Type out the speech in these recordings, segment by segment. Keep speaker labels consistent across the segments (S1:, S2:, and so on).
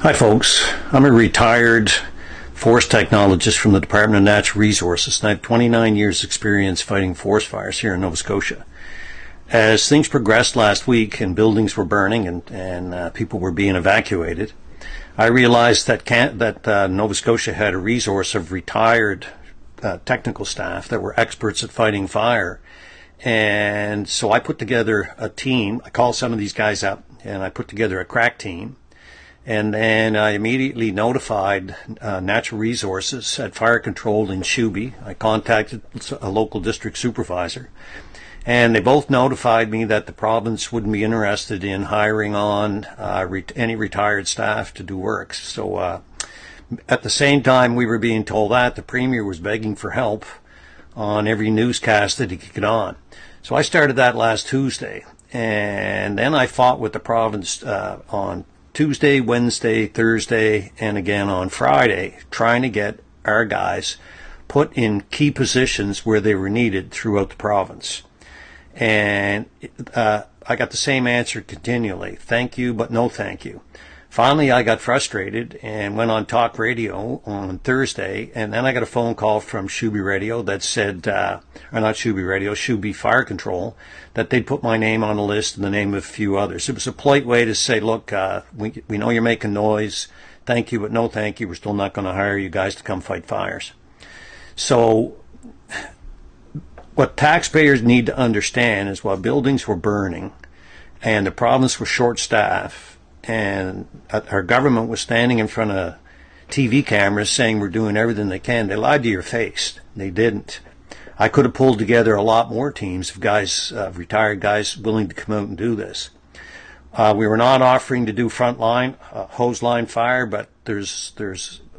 S1: Hi folks, I'm a retired forest technologist from the Department of Natural Resources, and I have 29 years experience fighting forest fires here in Nova Scotia. As things progressed last week and buildings were burning and people were being evacuated, I realized that Nova Scotia had a resource of retired technical staff that were experts at fighting fire. And so I put together a team. I called some of these guys up and I put together a crack team. And then I immediately notified Natural Resources at Fire Control in Shuby. I contacted a local district supervisor, and they both notified me that the province wouldn't be interested in hiring on any retired staff to do work. So at the same time we were being told that, the Premier was begging for help on every newscast that he could get on. So I started that last Tuesday, and then I fought with the province on Tuesday, Wednesday, Thursday, and again on Friday, trying to get our guys put in key positions where they were needed throughout the province. And I got the same answer continually: thank you, but no thank you. Finally, I got frustrated and went on talk radio on Thursday, and then I got a phone call from Shuby Radio that said, or not Shuby Radio, Shuby Fire Control, that they'd put my name on the list and the name of a few others. It was a polite way to say, look, we know you're making noise, thank you, but no thank you, we're still not going to hire you guys to come fight fires. So what taxpayers need to understand is while buildings were burning and the province was short-staffed, and our government was standing in front of TV cameras saying we're doing everything they can, they lied to your face. They didn't. I could have pulled together a lot more teams of guys, retired guys willing to come out and do this. We were not offering to do front line, hose line fire, but there's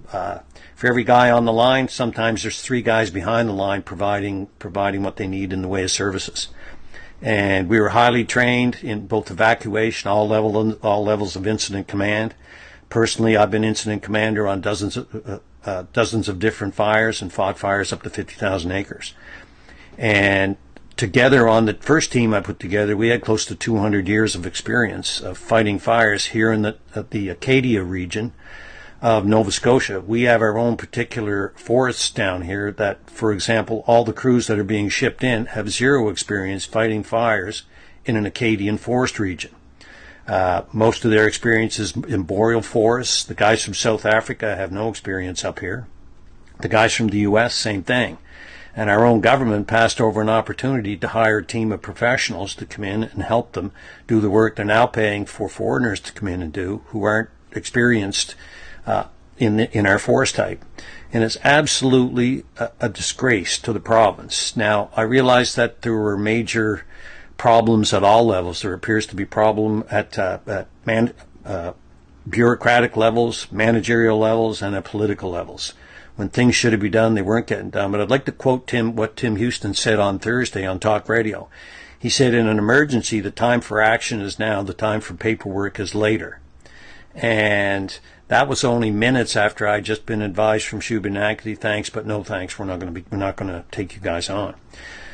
S1: for every guy on the line, sometimes there's 3 guys behind the line providing what they need in the way of services. And we were highly trained in both evacuation, all levels of incident command. Personally, I've been incident commander on dozens of different fires and fought fires up to 50,000 acres. And together on the first team I put together, we had close to 200 years of experience of fighting fires here in the Acadia region of Nova Scotia. We have our own particular forests down here that, for example, all the crews that are being shipped in have zero experience fighting fires in an Acadian forest region. Most of their experience is in boreal forests. The guys from South Africa have no experience up here. The guys from the U.S., same thing. And our own government passed over an opportunity to hire a team of professionals to come in and help them do the work they're now paying for foreigners to come in and do who aren't experienced in our forest type. And it's absolutely a disgrace to the province. Now, I realize that there were major problems at all levels. There appears to be problem at bureaucratic levels, managerial levels, and at political levels. When things should have been done, they weren't getting done. But I'd like to quote what Tim Houston said on Thursday on talk radio. He said, in an emergency, the time for action is now, the time for paperwork is later. And that was only minutes after I'd just been advised from Shubenacadie, thanks, but no thanks, we're not going to take you guys on.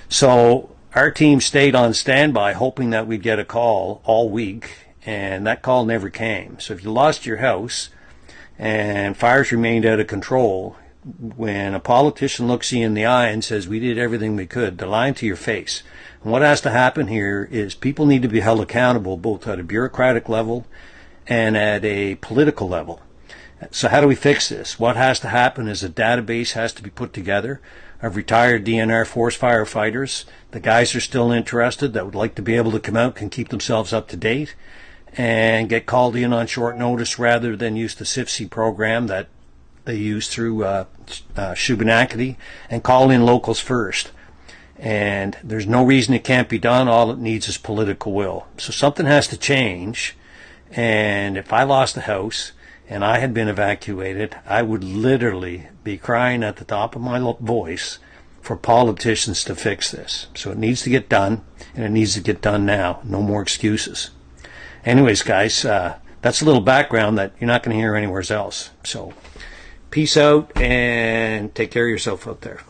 S1: So our team stayed on standby, hoping that we'd get a call all week, and that call never came. So if you lost your house and fires remained out of control, when a politician looks you in the eye and says, we did everything we could, they're lying to your face. And what has to happen here is people need to be held accountable both at a bureaucratic level and at a political level. So how do we fix this? What has to happen is a database has to be put together of retired DNR forest firefighters. The guys are still interested that would like to be able to come out, can keep themselves up to date, and get called in on short notice rather than use the CIFC program that they use through Shubenacadie, and call in locals first. And there's no reason it can't be done. All it needs is political will. So something has to change. And if I lost a house and I had been evacuated, I would literally be crying at the top of my voice for politicians to fix this. So it needs to get done, and it needs to get done now. No more excuses. Anyways, guys, that's a little background that you're not going to hear anywhere else. So peace out and take care of yourself out there.